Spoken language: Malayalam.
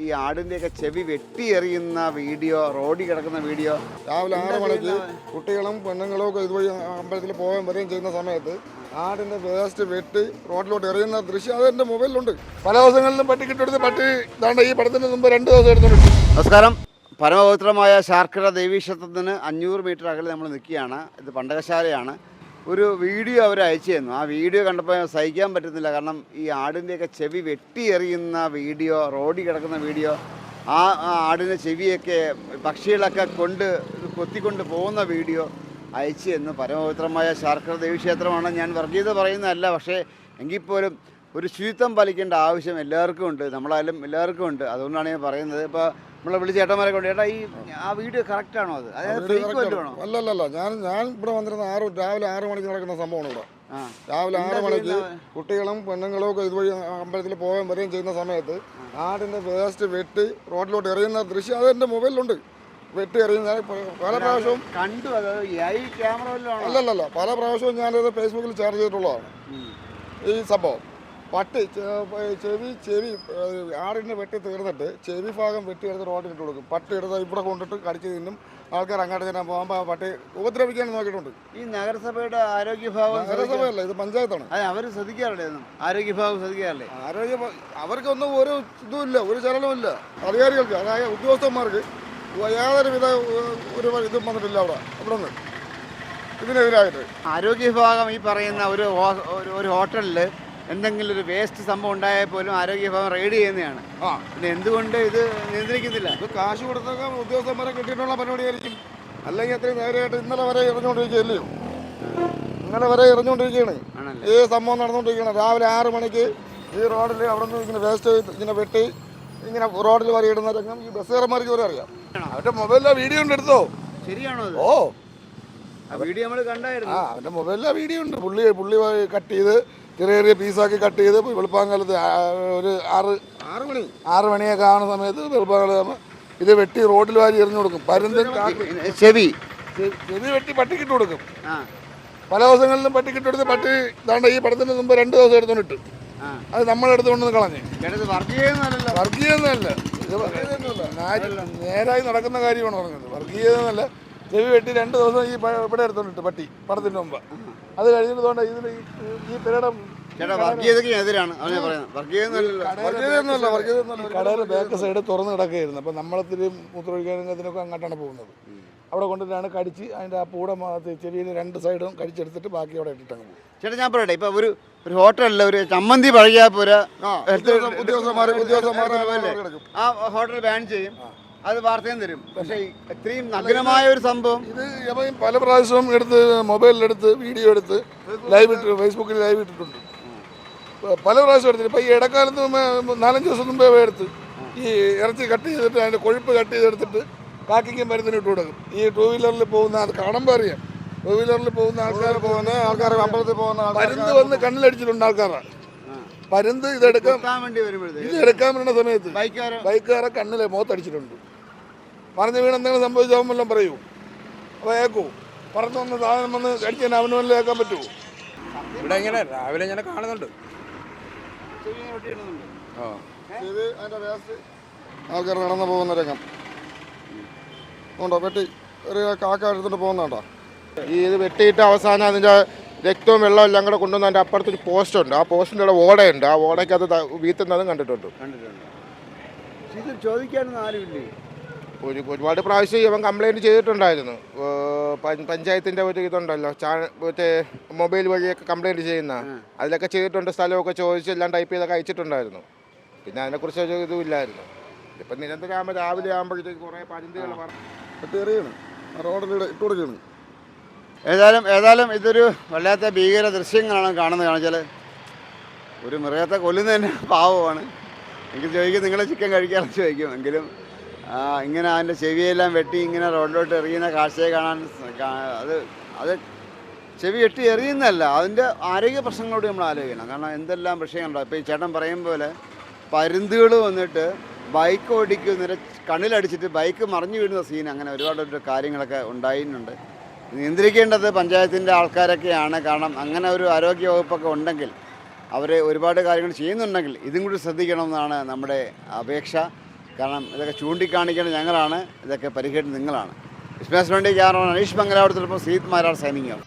ഈ ആടിൻ്റെയൊക്കെ ചെവി വെട്ടിയെറിയുന്ന വീഡിയോ, റോഡിൽ കിടക്കുന്ന വീഡിയോ. രാവിലെ 6 മണിക്ക് കുട്ടികളും പെണ്ണുങ്ങളും ഒക്കെ ഇതുവഴി അമ്പലത്തിൽ പോകാൻ വരികയും ചെയ്യുന്ന സമയത്ത് ആടിൻ്റെ വേസ്റ്റ് വെട്ടി റോഡിലോട്ട് എറിയുന്ന ദൃശ്യം അത് എൻ്റെ മൊബൈലിലുണ്ട്. പല ദിവസങ്ങളിലും പട്ടി കിട്ടെടുത്ത് പട്ടി ഇതാണ്ട് ഈ പടത്തിന് മുമ്പ് 2 ദിവസം എടുത്തിട്ടുണ്ട്. നമസ്കാരം. പരമപവിത്രമായ ശാർക്കര ദേവീക്ഷേത്രത്തിന് 500 മീറ്റർ അകലെ നമ്മൾ നിൽക്കുകയാണ്. ഇത് പണ്ടകശാലയാണ്. ഒരു വീഡിയോ അവർ അയച്ചു തന്നു. ആ വീഡിയോ കണ്ടപ്പോൾ സഹിക്കാൻ പറ്റുന്നില്ല. കാരണം ഈ ആടിൻ്റെയൊക്കെ ചെവി വെട്ടിയെറിയുന്ന വീഡിയോ, റോഡിൽ കിടക്കുന്ന വീഡിയോ, ആ ആടിൻ്റെ ചെവിയൊക്കെ പക്ഷികളൊക്കെ കൊത്തിക്കൊണ്ട് പോകുന്ന വീഡിയോ അയച്ചു തന്നു. പരമപവിത്രമായ ശാർക്കര ദേവീക്ഷേത്രമാണ്. ഞാൻ വർഗീയത പറയുന്നതല്ല, പക്ഷേ എങ്കിൽ പോലും ഒരു ശുചിത്വം പാലിക്കേണ്ട ആവശ്യം എല്ലാവർക്കും ഉണ്ട്, നമ്മളായാലും എല്ലാവർക്കും ഉണ്ട്. അതുകൊണ്ടാണ് ഞാൻ പറയുന്നത്. ഇപ്പോൾ നമ്മളെ വിളിച്ച ചേട്ടന്മാരെ കൊണ്ട് ചേട്ടാ ആ വീഡിയോ കറക്റ്റ് ആണോ? അത് അല്ലല്ല, ഞാൻ ഇവിടെ വന്നിരുന്ന രാവിലെ 6 മണിക്ക് നടക്കുന്ന സംഭവമാണ് ഇവിടെ. രാവിലെ 6 മണിക്ക് കുട്ടികളും പെണ്ണുങ്ങളും ഒക്കെ ഇതുവഴി അമ്പലത്തിൽ പോകാൻ വരികയും ചെയ്യുന്ന സമയത്ത് ആടിൻ്റെ വേസ്റ്റ് വെട്ടി റോഡിലോട്ട് എറിയുന്ന ദൃശ്യം അത് എൻ്റെ മൊബൈലിലുണ്ട്. വെട്ടി എറിയുന്ന പല പ്രാവശ്യവും കണ്ടു. അല്ലല്ല, പല പ്രാവശ്യവും ഞാനത് ഫേസ്ബുക്കിൽ ഷെയർ ചെയ്തിട്ടുള്ളതാണ് ഈ സംഭവം. പട്ടി ചെവി ആടിനെ വെട്ടി തീർന്നിട്ട് ചെവി ഭാഗം വെട്ടിയെടുത്ത് റോഡിലിട്ട് കൊടുക്കും. പട്ടി എടുത്ത് ഇവിടെ കൊണ്ടിട്ട് കടിച്ച് തിന്നും. ആൾക്കാർ അങ്ങോട്ട് ചെല്ലാൻ പോകുമ്പോൾ പട്ടി ഉപദ്രവിക്കാൻ നോക്കിയിട്ടുണ്ട്. ഈ നഗരസഭയുടെ ആരോഗ്യഭാഗം, നഗരസഭയല്ല ഇത് പഞ്ചായത്താണ്. അവർ ശ്രദ്ധിക്കാറില്ലേ? ആരോഗ്യഭാഗം ശ്രദ്ധിക്കാറില്ലേ? അവർക്കൊന്നും ഒരു ഇതുമില്ല, ഒരു ചലനമില്ല. അധികാരികൾക്ക്, അതായത് ഉദ്യോഗസ്ഥന്മാർക്ക് യാതൊരുവിധ ഇതും വന്നിട്ടില്ല ഇവിടെ നിന്ന് ഇതിനെതിരായിട്ട്. ആരോഗ്യവിഭാഗം ഈ പറയുന്ന ഒരു ഹോട്ടലിൽ എന്തെങ്കിലും ഒരു വേസ്റ്റ് സംഭവം ഉണ്ടായാൽ പോലും ആരോഗ്യവിഭാഗം റെയ്ഡ് ചെയ്യുന്നതാണ്. പിന്നെ എന്തുകൊണ്ട് ഇത് നിയന്ത്രിക്കുന്നില്ല? ഇത് കാശ് കൊടുത്തൊക്കെ ഉദ്യോഗസ്ഥന്മാരെ കിട്ടിയിട്ടുള്ള പരിപാടിയായിരിക്കും. അല്ലെങ്കിൽ അത്രയും നേരെയായിട്ട് ഇന്നലെ വരെ എറിഞ്ഞുകൊണ്ടിരിക്കുകയല്ലേ? ഇന്നലെ വരെ എറിഞ്ഞുകൊണ്ടിരിക്കുകയാണ് ഈ സംഭവം നടന്നുകൊണ്ടിരിക്കുകയാണ്. രാവിലെ 6 മണിക്ക് ഈ റോഡിൽ അവിടെ നിന്ന് ഇങ്ങനെ വേസ്റ്റ് ഇങ്ങനെ വെട്ടി ഇങ്ങനെ റോഡിൽ വരിയിടുന്ന രംഗം ഈ ബസ്സുകാരന്മാർക്ക് വരെ അറിയാം. അവരുടെ മൊബൈലിലെ വീഡിയോ ഉണ്ട്, എടുത്തോ? ശരിയാണോ? ഓ, വീഡിയോ നമ്മൾ കണ്ടായിരുന്നു. അവൻ്റെ മൊബൈലിലെ വീഡിയോ ഉണ്ട്. പുള്ളി കട്ട് ചെയ്ത് ചെറിയ പീസാക്കി കട്ട് ചെയ്ത് വെളുപ്പാങ്കാലത്ത് ഒരു 6 മണിയൊക്കെ ആവുന്ന സമയത്ത് വെളുപ്പാങ്കാലത്ത് ഇത് വെട്ടി റോഡിൽ വാരി എറിഞ്ഞു കൊടുക്കും. പരുന്തും ചെവി വെട്ടി പട്ടിക്കിട്ട് കൊടുക്കും. പല ദിവസങ്ങളിലും പട്ടിക്കിട്ടെടുത്ത് പട്ടി ഇതാണ്ട് ഈ പടത്തിന് മുമ്പ് 2 ദിവസം എടുത്തോണ്ടിട്ട് അത് നമ്മളെടുത്തുകൊണ്ട് കളഞ്ഞ്. വർഗീയൊന്നുമല്ല, നേരായി നടക്കുന്ന കാര്യമാണ് പറഞ്ഞത്. വർഗീയതന്നല്ല. ചെവി വെട്ടി 2 ദിവസം ഈ ഇവിടെ എടുത്തോണ്ടിട്ട് പട്ടി പടത്തിന് മുമ്പ്. അത് കഴിഞ്ഞിട്ട് ഇതിൽ ഈ പിരടം കടയുടെ ബാക്ക് സൈഡ് തുറന്ന് കിടക്കുകയായിരുന്നു. അപ്പം നമ്മളത്തിരി മൂത്രമൊഴിക്കാനൊക്കെ അങ്ങോട്ടാണ് പോകുന്നത്. അവിടെ കൊണ്ടിട്ടാണ് കടിച്ച് അതിൻ്റെ ആ പൂട ചെവിയിൽ 2 സൈഡും കടിച്ചെടുത്തിട്ട് ബാക്കി അവിടെ ഇട്ടിട്ടങ്ങ് പോകും. ചേട്ടാ ഞാൻ പറയട്ടെ, ഇപ്പൊ ഒരു ഹോട്ടലിൽ ഒരു ചമ്മന്തി പഴകിയാൽ പോരാ, ആ ഹോട്ടൽ ബാൻ ചെയ്യും, അത് വാർത്തയും തരും. പക്ഷേ ഇത്രയും നഗ്നമായ ഒരു സംഭവം ഇത് പല പ്രാവശ്യവും എടുത്ത് മൊബൈലിലെടുത്ത് വീഡിയോ എടുത്ത് ഫേസ്ബുക്കിൽ ലൈവ് ഇട്ടിട്ടുണ്ട്. പല പ്രാവശ്യം എടുത്തിട്ട് ഇപ്പം ഈ ഇടക്കാലത്ത് 4-5 ദിവസം മുമ്പേ എടുത്ത് ഈ ഇറച്ചി കട്ട് ചെയ്തിട്ട് അതിൻ്റെ കൊഴുപ്പ് കട്ട് ചെയ്തെടുത്തിട്ട് കാക്കിക്കും മരുന്നിന് ഇട്ട് കൊടുക്കും. ഈ 2 വീലറിൽ പോകുന്ന അത് കാണുമ്പോൾ അറിയാം. 2 വീലറിൽ പോകുന്ന ആൾക്കാർ അമ്പലത്തിൽ പോകുന്ന പരുന്ത് വന്ന് കണ്ണിലടിച്ചിട്ടുണ്ട് ആൾക്കാരാണ്. പരുന്ത് ഇതെടുക്കാൻ വരുന്ന സമയത്ത് ബൈക്കുകാരെ കണ്ണിലെ മുഖത്തടിച്ചിട്ടുണ്ട്. പറഞ്ഞു വീണ് എന്തെങ്കിലും സംഭവിച്ചാൽ വല്ലതും പറയൂ, അപ്പോൾ കേൾക്കൂ. പറഞ്ഞു വന്ന സാധനം വന്ന് അടിച്ചാൽ അവന് വല്ല കേൾക്കാൻ പറ്റുമോ? ഇവിടെ ഇങ്ങനെ രാവിലെ ഇങ്ങനെ കാണുന്നുണ്ട്. അതിൻ്റെ വേസ്റ്റ് ആൾക്കാർ നടന്നു പോകുന്ന രംഗം ഉണ്ടോ? വെട്ടി ഒരു കാക്ക എടുത്തിട്ട് പോകുന്നുണ്ടോ? ഇത് വെട്ടിയിട്ട് അവസാനം അതിൻ്റെ രക്തവും വെള്ളവും എല്ലാം കൂടെ കൊണ്ടുവന്ന് അതിൻ്റെ അപ്പുറത്തൊരു പോസ്റ്റ് ഉണ്ട്. ആ പോസ്റ്റിൻ്റെ അവിടെ ഓടയുണ്ട്. ആ ഓടയ്ക്കകത്ത് വീത്തുന്നതും കണ്ടിട്ടുണ്ട്. ഇത് ചോദിക്കാനൊന്നും ആരുമില്ലേ? ഒരുപാട് പ്രാവശ്യം ഇവൻ കംപ്ലൈൻറ്റ് ചെയ്തിട്ടുണ്ടായിരുന്നു. പഞ്ചായത്തിൻ്റെ ഒരു ഇതുണ്ടല്ലോ, മറ്റേ മൊബൈൽ വഴിയൊക്കെ കംപ്ലൈൻറ്റ് ചെയ്യുന്ന, അതിലൊക്കെ ചെയ്തിട്ടുണ്ട്. സ്ഥലമൊക്കെ ചോദിച്ച് എല്ലാം ടൈപ്പ് ചെയ്തൊക്കെ അയച്ചിട്ടുണ്ടായിരുന്നു. പിന്നെ അതിനെക്കുറിച്ച് ഒരു ഇതും ഇല്ലായിരുന്നു. ഇപ്പം നിരന്തരമാകുമ്പോൾ രാവിലെ ആകുമ്പോഴത്തേക്ക് കുറേ പരുന്തുകൾ എറിയാണ് റോഡിലൂടെ ഇട്ട് കൊടുക്കുകയാണ്. ഏതായാലും ഇതൊരു വല്ലാത്ത ഭീകര ദൃശ്യങ്ങളാണ് കാണുന്നത്. കാണിച്ചാൽ ഒരു മൃഗത്തെ കൊല്ലുന്നതന്നെ പാവമാണ്. എനിക്ക് ചോദിക്കും, നിങ്ങൾ ചിക്കൻ കഴിക്കാമെന്ന് ചോദിക്കും. എങ്കിലും ഇങ്ങനെ അതിൻ്റെ ചെവിയെല്ലാം വെട്ടി ഇങ്ങനെ റോഡിലോട്ട് എറിയുന്ന കാഴ്ചയെ കാണാൻ അത് ചെവി വെട്ടി എറിയുന്നതല്ല, അതിൻ്റെ ആരോഗ്യ പ്രശ്നങ്ങളോട് നമ്മൾ ആലോചിക്കണം. കാരണം എന്തെല്ലാം വിഷയങ്ങളുണ്ടോ. ഇപ്പോൾ ഈ ചേട്ടൻ പറയും പോലെ പരുന്തുകൾ വന്നിട്ട് ബൈക്ക് ഓടിക്കുന്നതിന് കണ്ണിലടിച്ചിട്ട് ബൈക്ക് മറിഞ്ഞു വീഴുന്ന സീൻ, അങ്ങനെ ഒരുപാട് കാര്യങ്ങളൊക്കെ ഉണ്ടായിട്ടുണ്ട്. നിയന്ത്രിക്കേണ്ടത് പഞ്ചായത്തിൻ്റെ ആൾക്കാരൊക്കെയാണ്. കാരണം അങ്ങനെ ഒരു ആരോഗ്യ വകുപ്പൊക്കെ ഉണ്ടെങ്കിൽ, അവർ ഒരുപാട് കാര്യങ്ങൾ ചെയ്യുന്നുണ്ടെങ്കിൽ ഇതും കൂടി ശ്രദ്ധിക്കണമെന്നാണ് നമ്മുടെ അപേക്ഷ. കാരണം ഇതൊക്കെ ചൂണ്ടിക്കാണിക്കേണ്ടത് ഞങ്ങളാണ്, ഇതൊക്കെ പരിഹരിക്കേണ്ടത് നിങ്ങളാണ്. ബിസിനസ് വേണ്ടി കാരണം അനീഷ് മംഗലാപുരത്തിലിപ്പോൾ സീത് മാരാർ സൈനിങ് ഓഫ്.